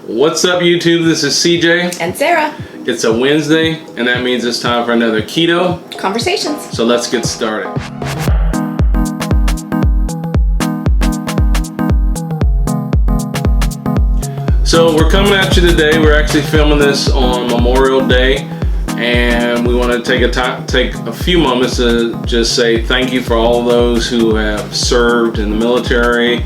What's up, YouTube? This is CJ. And Sarah. It's a Wednesday, and that means it's time for another Keto Conversations. So let's get started. So we're coming at you today. We're actually filming this on Memorial Day, and we want to take a few moments to just say thank you for all those who have served in the military.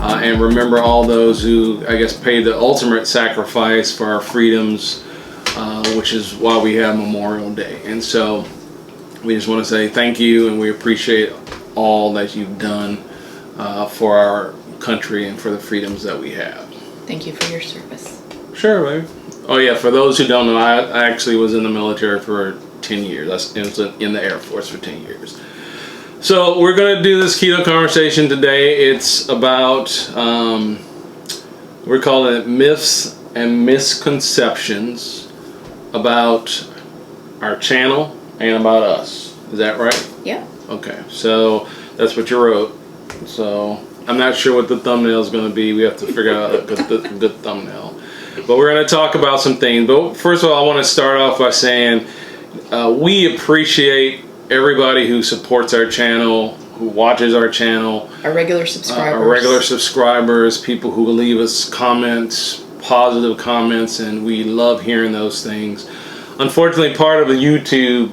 And remember all those who, I guess, paid the ultimate sacrifice for our freedoms, which is why we have Memorial Day. And so we just want to say thank you, and we appreciate all that you've done for our country and for the freedoms that we have. Thank you for your service. Sure, baby. Oh yeah, for those who don't know, I actually was in the military for 10 years. I was in the Air Force for 10 years. So we're going to do this keto conversation today. It's about, we're calling it Myths and Misconceptions about our channel and about us. Is that right? Yeah. Okay, so that's what you wrote. So I'm not sure what the thumbnail is going to be. We have to figure out a good thumbnail. But we're going to talk about some things. But first of all, I want to start off by saying we appreciate everybody who supports our channel, who watches our channel, our regular subscribers, people who leave us comments, positive comments, and we love hearing those things. Unfortunately, part of the YouTube,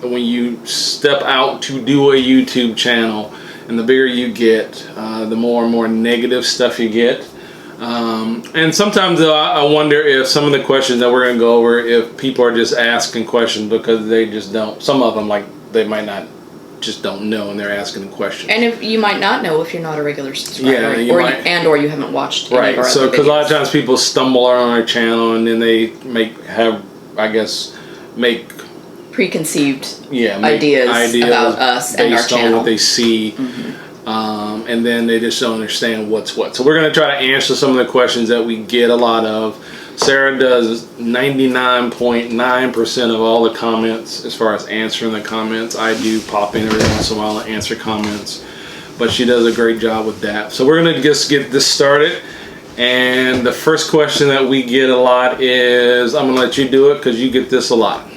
when you step out to do a YouTube channel, and the bigger you get, the more and more negative stuff you get. And sometimes I wonder if some of the questions that we're going to go over, if people are just asking questions because they just don't, some of them, like, they might not, just don't know, and they're asking a question. And if you might not know if you're not a regular subscriber, yeah, or you haven't watched any of our so other because a lot of videos. times people stumble on our channel and then they make preconceived ideas about us and our based on channel. what they see. Mm-hmm. And then they just don't understand what's what. So we're going to try to answer some of the questions that we get a lot of. Sarah does 99.9% of all the comments as far as answering the comments. I do pop in every once in a while and answer comments, but she does a great job with that. So we're going to just get this started. And the first question that we get a lot is, I'm going to let you do it because you get this a lot.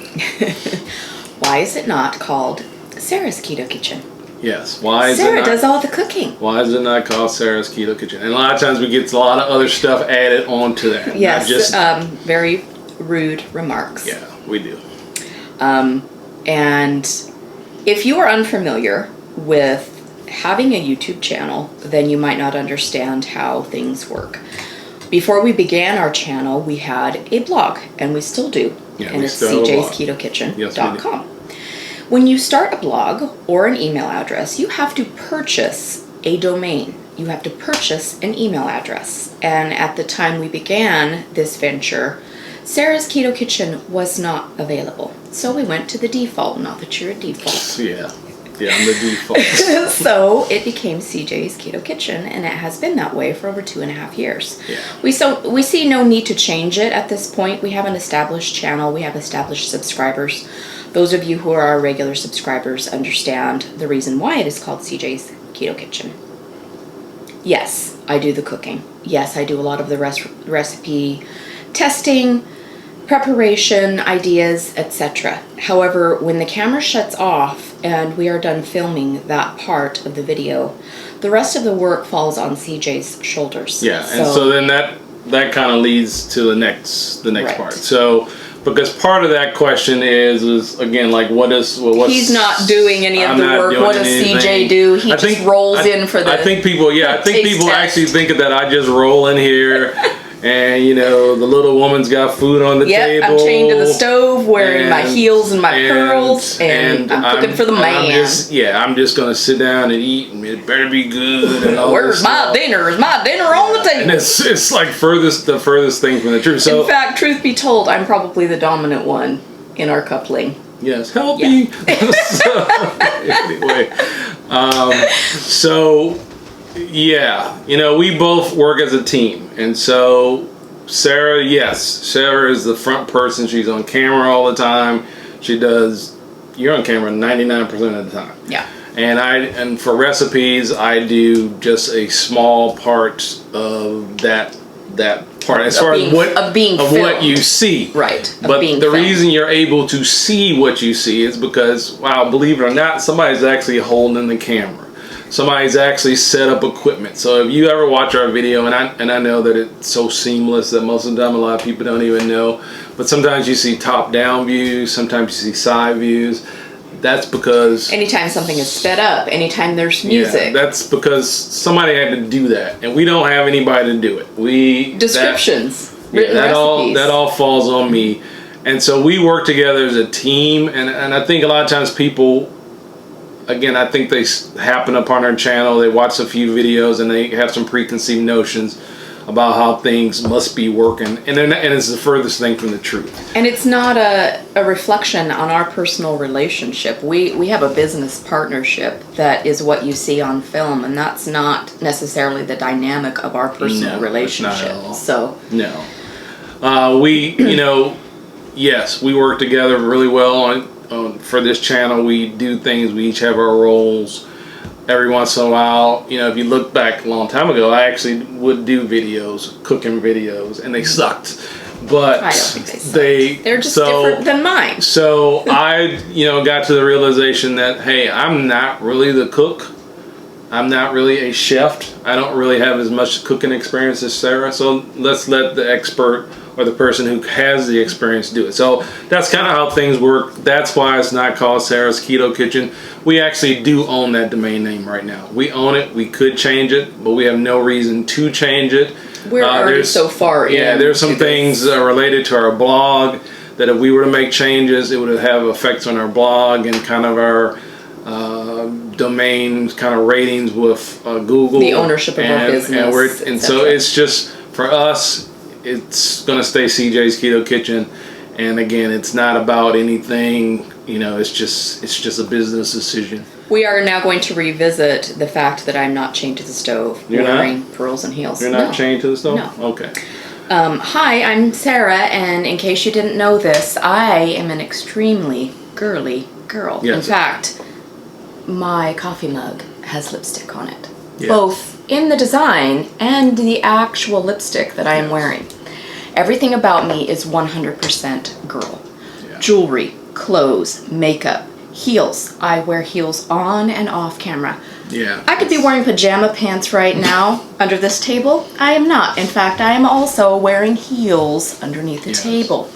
Why is it not called Sarah's Keto Kitchen? Yes. Why is Sarah does all the cooking. Why is it not called Sarah's Keto Kitchen? And a lot of times we get a lot of other stuff added onto that. Yes, very rude remarks. Yeah, we do. And if you are unfamiliar with having a YouTube channel, then you might not understand how things work. Before we began our channel, we had a blog, and we still do. Yeah, and it's CjsKetoKitchen.com. When you start a blog or an email address, you have to purchase a domain. You have to purchase an email address. And at the time we began this venture, Sarah's Keto Kitchen was not available. So we went to the default. Not that you're a default. Yeah, I'm the default. So it became CJ's Keto Kitchen, and it has been that way for over 2.5 years. Yeah. We see no need to change it at this point. We have an established channel. We have established subscribers. Those of you who are our regular subscribers understand the reason why it is called CJ's Keto Kitchen. Yes, I do the cooking. Yes, I do a lot of the recipe testing, preparation, ideas, etc. However, when the camera shuts off and we are done filming that part of the video, the rest of the work falls on CJ's shoulders. Yeah, and so then that kind of leads to the next part. So because part of that question is again, like, what's he's not doing any of the work. What does CJ do? He just rolls in for the I think people actually think that I just roll in here and the little woman's got food on the table. I'm chained to the stove wearing my heels and my pearls, and I'm cooking for the man. I'm just gonna sit down and eat, and it better be good. And all Where's my dinner? Is my dinner on the table? And it's like the furthest thing from the truth. So in fact, truth be told, I'm probably the dominant one in our coupling. Yes, help me. Anyway, we both work as a team, and so Sarah is the front person. She's on camera all the time. You're on camera 99% of the time. Yeah. And for recipes, I do just a small part of that part as far as what you see. Right. But the reason you're able to see what you see is because, wow, believe it or not, somebody's actually holding the camera. Somebody's actually set up equipment. So if you ever watch our video, and I know that it's so seamless that most of the time a lot of people don't even know, but sometimes you see top-down views, sometimes you see side views. That's because anytime something is sped up, anytime there's music. Yeah, that's because somebody had to do that, and we don't have anybody to do it. Descriptions, that all falls on me, and so we work together as a team. And I think a lot of times people, again, I think they happen upon our channel, they watch a few videos, and they have some preconceived notions about how things must be working, and it's the furthest thing from the truth. And it's not a reflection on our personal relationship. We have a business partnership that is what you see on film, and that's not necessarily the dynamic of our personal relationship. Not at all. So yes, we work together really well for this channel. We do things. We each have our roles. Every once in a while, if you look back a long time ago, I actually would do videos, cooking videos, and they sucked. But I don't think they sucked. They're just different than mine. So I, got to the realization that, hey, I'm not really the cook. I'm not really a chef. I don't really have as much cooking experience as Sarah. So let's let the expert or the person who has the experience do it. So that's kind of how things work. That's why it's not called Sarah's Keto Kitchen. We actually do own that domain name right now. We own it. We could change it, but we have no reason to change it. We're already so far in. Yeah, there's some things related to our blog that if we were to make changes, it would have effects on our blog and kind of our domain kind of ratings with Google. The ownership of our business. So it's just, for us, it's going to stay CJ's Keto Kitchen. And again, it's not about anything, it's just a business decision. We are now going to revisit the fact that I'm not chained to the stove. You're wearing pearls and heels. You're not chained to the stove? No. Okay. Hi, I'm Sarah, and in case you didn't know this, I am an extremely girly girl. Yes. In fact, my coffee mug has lipstick on it. Yeah. Both in the design and the actual lipstick that I am wearing. Everything about me is 100% girl. Yeah. Jewelry, clothes, makeup, heels. I wear heels on and off camera. Yeah. I could be wearing pajama pants right now under this table. I am not. In fact, I am also wearing heels underneath the table.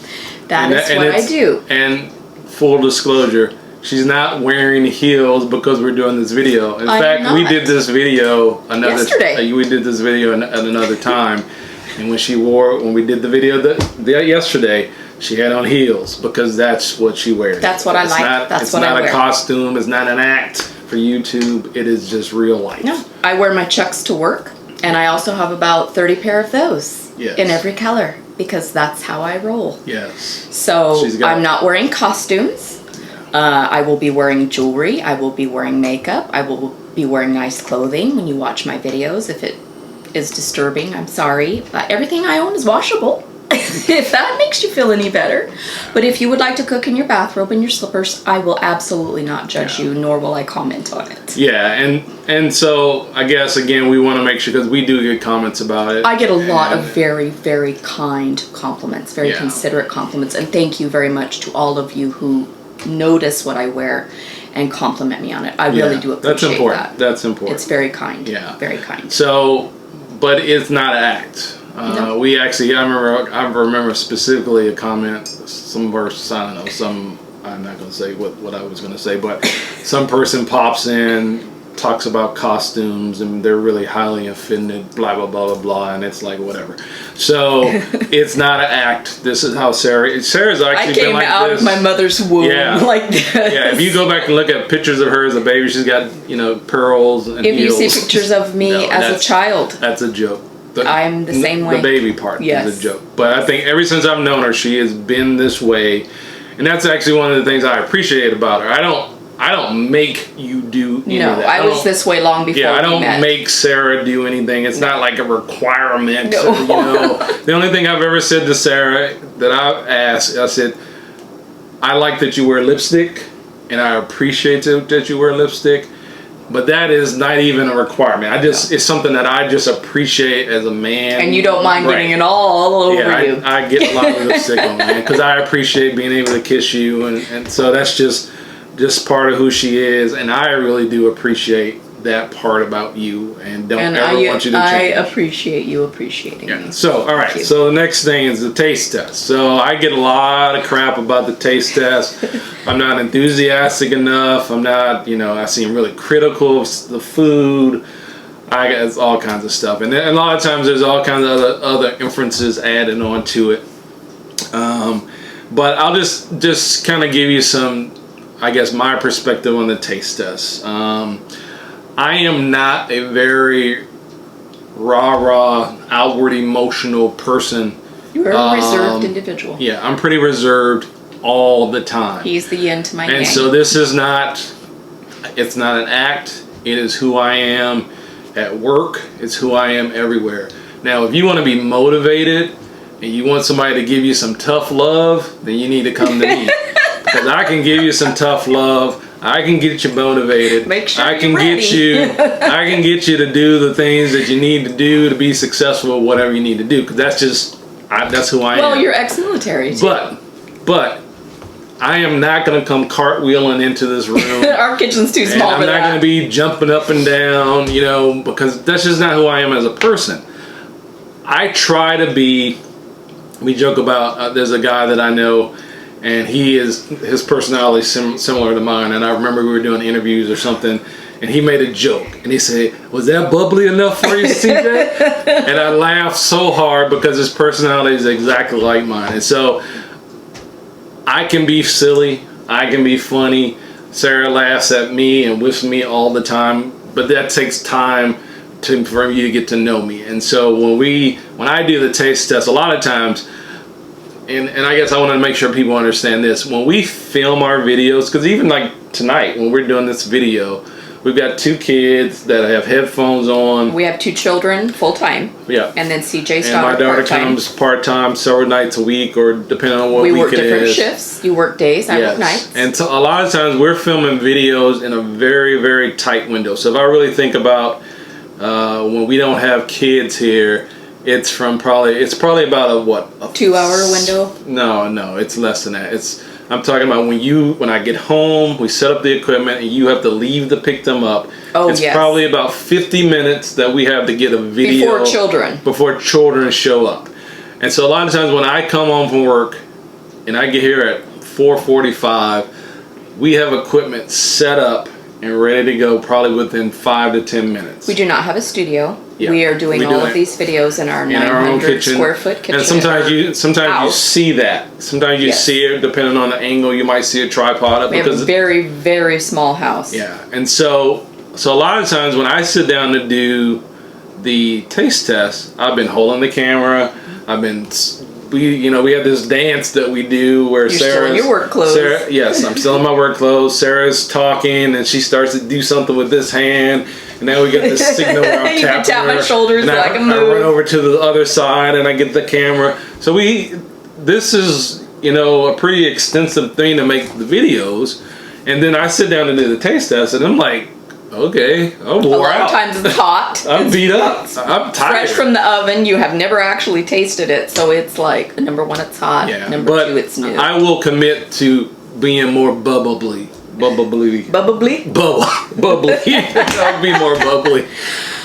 That is what I do. And full disclosure, she's not wearing heels because we're doing this video. In fact, we did this video yesterday. We did this video at another time, and when we did the video yesterday, she had on heels because that's what she wears. That's what I like. That's what I wear. It's not a costume. It's not an act for YouTube. It is just real life. No, I wear my Chucks to work, and I also have about 30 pair of those in every color because that's how I roll. Yes. So I'm not wearing costumes. I will be wearing jewelry. I will be wearing makeup. I will be wearing nice clothing when you watch my videos. If it is disturbing, I'm sorry. Everything I own is washable, if that makes you feel any better. But if you would like to cook in your bathrobe and your slippers, I will absolutely not judge you, nor will I comment on it. Yeah, and so I guess, again, we want to make sure, because we do get comments about it. I get a lot of very, very kind compliments, very considerate compliments, and thank you very much to all of you who notice what I wear and compliment me on it. I really do appreciate that. That's important. It's very kind. Yeah. Very kind. So, but it's not an act. No. We actually, I remember specifically a comment, I'm not going to say what I was going to say, but some person pops in, talks about costumes, and they're really highly offended, blah, blah, blah, blah, blah, and it's like, whatever. So, it's not an act. This is how Sarah's actually been like this. I came out of my mother's womb like this. Yeah, if you go back and look at pictures of her as a baby, she's got, pearls and heels. If you see pictures of me as a child. That's a joke. I'm the same way. The baby part is a joke. But I think ever since I've known her, she has been this way. And that's actually one of the things I appreciate about her. I don't make you do any of that. I was this way long before I don't we met. make Sarah do anything. It's not like a requirement. No. The only thing I've ever said to Sarah that I've asked, I said, I like that you wear lipstick, and I appreciate that you wear lipstick. But that is not even a requirement. It's something that I just appreciate as a man. And you don't mind getting it all over you. I get a lot of lipstick on me because I appreciate being able to kiss you, and so that's just part of who she is, and I really do appreciate that part about you, and ever want you to change. I appreciate you appreciating me. So, all right. So the next thing is the taste test. So I get a lot of crap about the taste test. I'm not enthusiastic enough. I'm not, I seem really critical of the food. I get all kinds of stuff, and a lot of times there's all kinds of other inferences added on to it. But I'll just kind of give you some, I guess, my perspective on the taste test. I am not a very rah-rah, outward emotional person. You're a reserved individual. Yeah, I'm pretty reserved all the time. He's the yin to my yang. And so this is it's not an act. It is who I am at work. It's who I am everywhere. Now, if you want to be motivated and you want somebody to give you some tough love, then you need to come to me. Because I can give you some tough love. I can get you motivated. Make sure I can you're ready. I can get you to do the things that you need to do to be successful, whatever you need to do. Because that's who I am. Well, you're ex-military too. But I am not going to come cartwheeling into this room. Our kitchen's too small for that. I'm not going to be jumping up and down, because that's just not who I am as a person. I try to be. We joke about there's a guy that I know. And his personality is similar to mine. And I remember we were doing interviews or something, and he made a joke. And he said, "Was that bubbly enough for you, CJ?" And I laughed so hard because his personality is exactly like mine. And so I can be silly. I can be funny. Sarah laughs at me and with me all the time. But that takes time for you to get to know me. And so when I do the taste test, a lot of times, and I guess I want to make sure people understand this. When we film our videos, because even like tonight when we're doing this video, we've got 2 kids that have headphones on. We have 2 children full-time. Yeah. And then CJ's and my daughter comes part-time several nights a week, or depending on what week it is. We work different shifts. You work days, I work nights. And so a lot of times we're filming videos in a very, very tight window. So if I really think about when we don't have kids here, it's probably about a 2-hour window? No, it's less than that. I'm talking about when I get home, we set up the equipment, and you have to leave to pick them up. Oh, it's probably about 50 minutes that we have to get a video before children show up. And so a lot of times when I come home from work and I get here at 4:45, we have equipment set up and ready to go probably within 5 to 10 minutes. We do not have a studio. Yeah, we are doing all of these videos in our 900 square foot kitchen. And sometimes you see that. Sometimes you see it depending on the angle. You might see a tripod up. We have a very, very small house. Yeah, and so a lot of times when I sit down to do the taste test, I've been holding the camera. We have this dance that we do where You're still in your work clothes. Yes, I'm still in my work clothes. Sarah's talking, and she starts to do something with this hand, and now we get this signal where I'm you tapping can tap her, my shoulders and like a move. I run over to the other side, and I get the camera. So this is a pretty extensive thing to make the videos, and then I sit down to do the taste test, and I'm like, okay, I'm wore out. A lot of times it's hot. I'm beat up. I'm tired. Fresh from the oven. You have never actually tasted it, so it's like, number 1, it's hot. Yeah, number 2, it's new. I will commit to being more bubbly. Bubbly? Bubbly. I'll be more bubbly.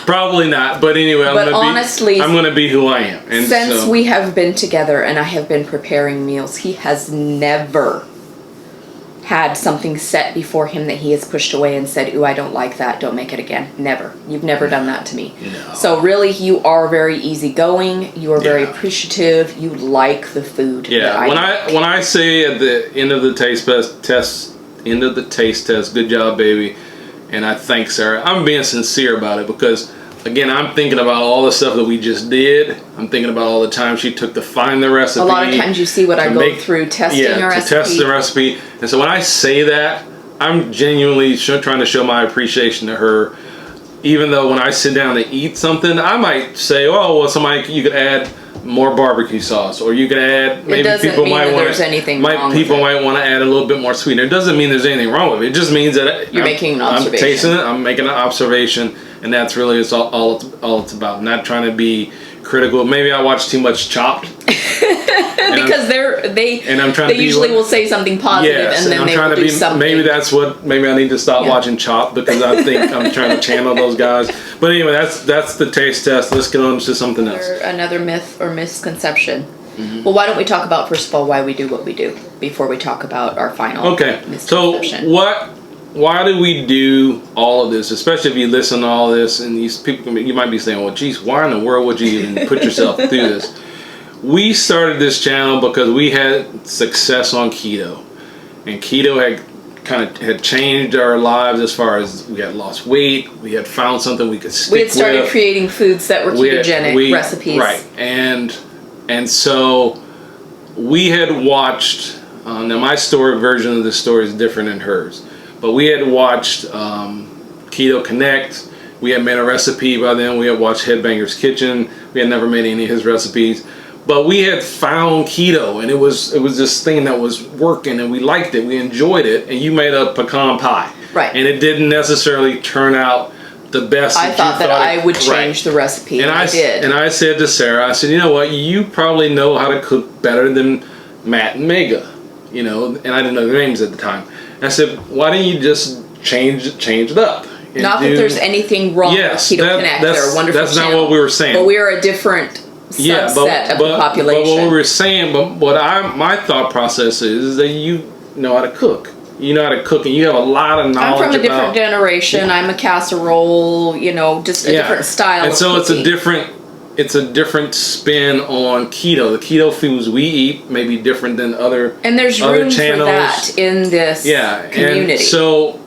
Probably not, but anyway, I'm gonna be who I am. And since we have been together and I have been preparing meals, he has never had something set before him that he has pushed away and said, "Ooh, I don't like that, don't make it again." Never. You've never done that to me. No. So really, you are very easygoing. You are very appreciative. You like the food. Yeah. When I say at the end of the taste test, good job, baby, and I thank Sarah, I'm being sincere about it because, again, I'm thinking about all the stuff that we just did. I'm thinking about all the time she took to find the recipe. A lot of times you see what I go through testing a recipe. To test the recipe. And so when I say that, I'm genuinely trying to show my appreciation to her. Even though when I sit down to eat something, I might say, "Oh, well, you could add more barbecue sauce, or you could add. Maybe doesn't people mean might that want there's anything wrong with people it. might want to add a little bit more sweetener. It doesn't mean there's anything wrong with it. It just means that You're making an I'm observation. tasting it. I'm making an observation, and that's really all it's about. I'm not trying to be critical. Maybe I watch too much Chopped. Because they usually will say something positive, yes, and then I'm they trying will to do be. something. Maybe I need to stop watching Chopped, because I think I'm trying to channel those guys. But anyway, that's the taste test. Let's get on to something else. Another myth or misconception. Well, why don't we talk about, first of all, why we do what we do before we talk about our final misconception. So why do we do all of this? Especially if you listen to all this, and these people, you might be saying, well, geez, why in the world would you even put yourself through this? We started this channel because we had success on keto, and keto had changed our lives as far as we had lost weight, we had found something we could stick with. We had started creating foods that were ketogenic recipes. Right, and so we had watched, now my version of this story is different than hers, but we had watched Keto Connect. We had made a recipe by then. We had watched Headbanger's Kitchen. We had never made any of his recipes. But we had found keto, and it was this thing that was working, and we liked it, we enjoyed it, and you made a pecan pie. Right. And it didn't necessarily turn out the best. I thought that I would change the recipe, and I did. And I said to Sarah, I said, you know what, you probably know how to cook better than Matt and Mega, and I didn't know their names at the time. I said, why don't you just change it up? Not that there's anything wrong with Keto Connect. They're a wonderful That's not what we were saying. But we are a different subset of the population. But what we were saying, my thought process is that you know how to cook. You know how to cook, and you have a lot of knowledge. I'm from a different generation. I'm a casserole, just a different style. And so cooking. it's a different spin on keto. The keto foods we eat may be different than other and there's room channels for that in this community. And so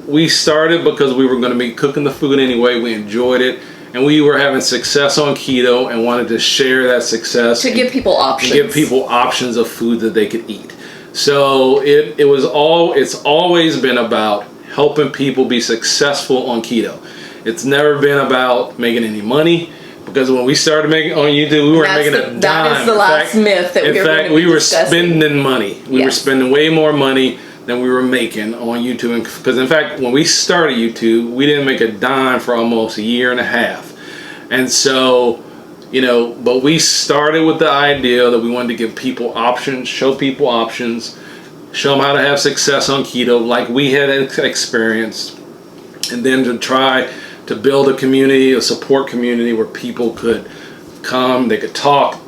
we started because we were going to be cooking the food anyway. We enjoyed it. And we were having success on keto and wanted to share that success. To give people options. To give people options of food that they could eat. So it's always been about helping people be successful on keto. It's never been about making any money. Because when we started making on YouTube, we weren't making a dime. That is the last myth that we were spending money. We were Yes. spending way more money than we were making on YouTube. Because in fact, when we started YouTube, we didn't make a dime for almost a year and a half. And so, but we started with the idea that we wanted to give people options, show people options, show them how to have success on keto like we had experienced, and then to try to build a community, a support community where people could come, they could talk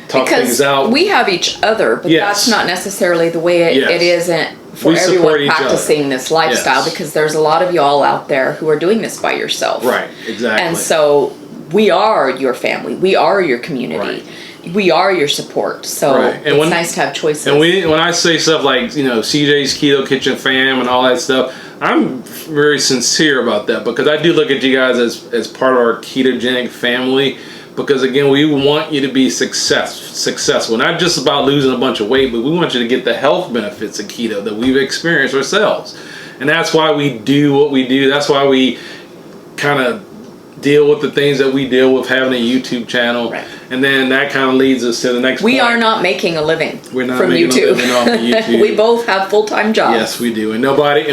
things out. We have each other, but that's not necessarily the way it isn't for we everyone practicing this lifestyle, because there's a lot of y'all out there who are doing this by yourself. Right, exactly. And so we are your family. We are your community. Right. We are your support. So it's nice to have choices. And when I say stuff like, CJ's Keto Kitchen fam and all that stuff, I'm very sincere about that, because I do look at you guys as part of our ketogenic family. Because again, we want you to be successful, not just about losing a bunch of weight, but we want you to get the health benefits of keto that we've experienced ourselves. And that's why we do what we do. That's why we kind of deal with the things that we deal with, having a YouTube channel. Right. And then that kind of leads us to the next point. We are not making a living from YouTube. We're not making a living off of YouTube. We both have full-time jobs. Yes, we do. And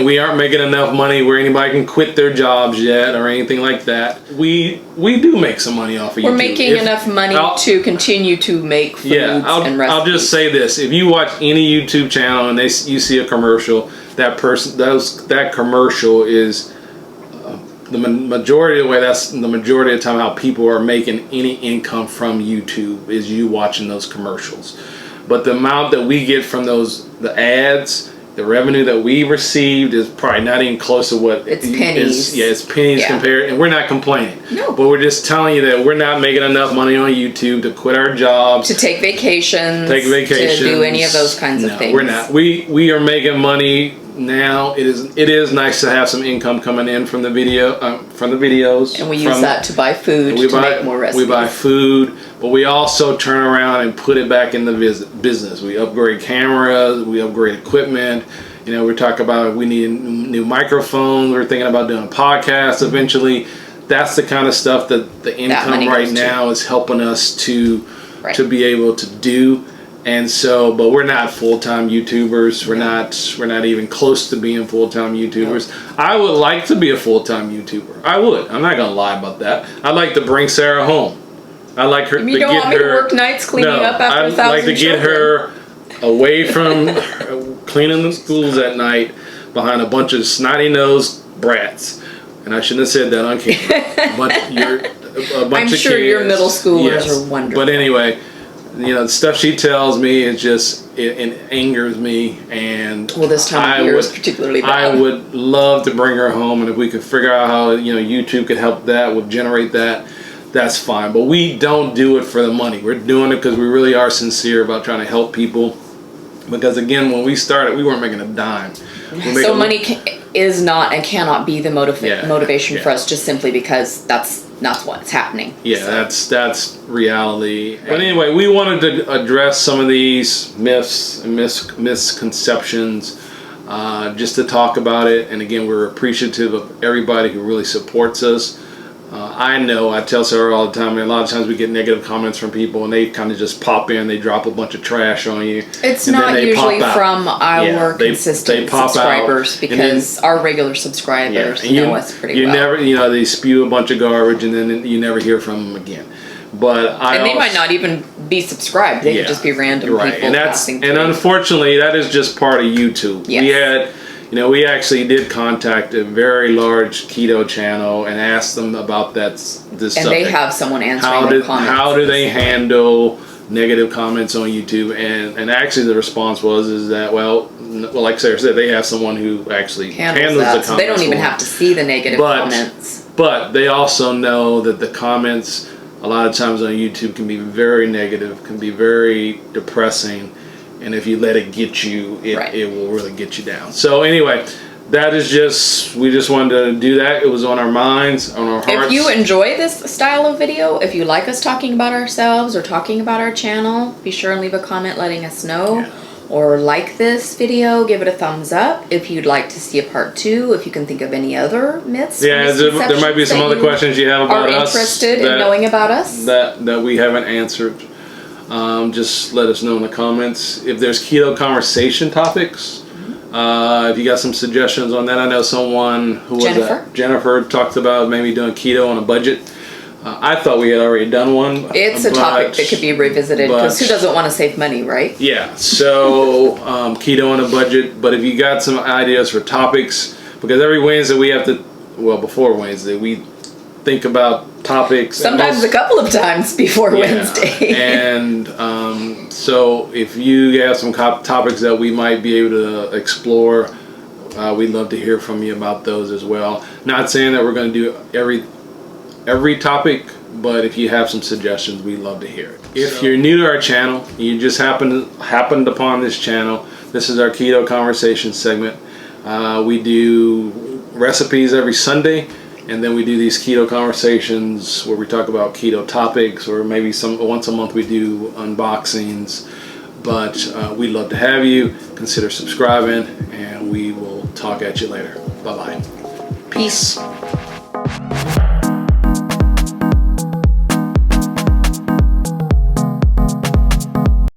we aren't making enough money where anybody can quit their jobs yet or anything like that. We do make some money off of YouTube. We're making enough money to continue to make foods and recipes. I'll just say this. If you watch any YouTube channel and you see a commercial, that commercial is the majority of the way, that's the majority of the time how people are making any income from YouTube, is you watching those commercials. But the amount that we get from the ads, the revenue that we received is probably not even close to what it's pennies. It's pennies compared, and we're not complaining. No. But we're just telling you that we're not making enough money on YouTube to quit our jobs, to take vacations, to do any of those kinds of things. We're not. We are making money now. It is nice to have some income coming in from the videos, and we use that to buy food to make more recipes. We buy food, but we also turn around and put it back in the business. We upgrade cameras, we upgrade equipment. We talk about we need new microphones. We're thinking about doing a podcast eventually. That's the kind of stuff that the income right now is helping us to to be able to do. And so, but we're not full-time YouTubers. We're not even close to being full-time YouTubers. No. I would like to be a full-time YouTuber. I would. I'm not gonna lie about that. I'd like to bring Sarah home. I like her. You don't want me to work nights cleaning up after 1,000 I'd like to get her away from cleaning the schools at night behind a bunch of snotty-nosed brats. And I shouldn't have said that on camera. But you're a bunch I'm of sure kids. Your middle schoolers are wonderful. But anyway, you know, the stuff she tells me is just, it angers me. And well, this time of year is particularly bad. I would love to bring her home, and if we could figure out how, you know, YouTube could help that, would generate that, that's fine. But we don't do it for the money. We're doing it because we really are sincere about trying to help people. Because again, when we started, we weren't making a dime. So money is not and cannot be the motivation for us, just simply because that's what's happening. Yeah, so. That's reality. But anyway, we wanted to address some of these myths and misconceptions, just to talk about it. And again, we're appreciative of everybody who really supports us. I tell Sarah all the time, a lot of times we get negative comments from people and they kind of just pop in, they drop a bunch of trash on you. It's not usually from our consistent subscribers, because our regular subscribers know us pretty well. Never, you know, they spew a bunch of garbage and then you never hear from them again. But they might not even be subscribed. They could just be random people. And unfortunately, that is just part of YouTube. Yes. We actually did contact a very large keto channel and asked them about this subject. And they have someone answering their comments. How do they handle negative comments on YouTube? And actually the response is that, well, like Sarah said, they have someone who actually handles the comments. So they don't even have to see the negative comments. But they also know that the comments a lot of times on YouTube can be very negative, can be very depressing. And if you let it get you, it will really get you down. So anyway, that is we just wanted to do that. It was on our minds, on our hearts. If you enjoy this style of video, if you like us talking about ourselves or talking about our channel, be sure and leave a comment letting us know. Yeah. Or like this video, give it a thumbs up. If you'd like to see a part 2, if you can think of any other myths. Yeah, there might be some other questions you have about us. Are interested in knowing about us. That we haven't answered. Just let us know in the comments. If there's Keto Conversation topics, if you got some suggestions on that. I know someone, who was that? Jennifer talked about maybe doing keto on a budget. I thought we had already done one. It's a topic that could be revisited, because who doesn't want to save money, right? Yeah, so keto on a budget. But if you got some ideas for topics, because every Wednesday we have to, before Wednesday, we think about topics. Sometimes a couple of times before Wednesday. And so if you have some topics that we might be able to explore, we'd love to hear from you about those as well. Not saying that we're going to do every topic, but if you have some suggestions, we'd love to hear it. If you're new to our channel, you just happened upon this channel, this is our Keto Conversation segment. We do recipes every Sunday. And then we do these keto conversations where we talk about keto topics, or maybe once a month we do unboxings. But we'd love to have you. Consider subscribing, and we will talk at you later. Bye-bye. Peace.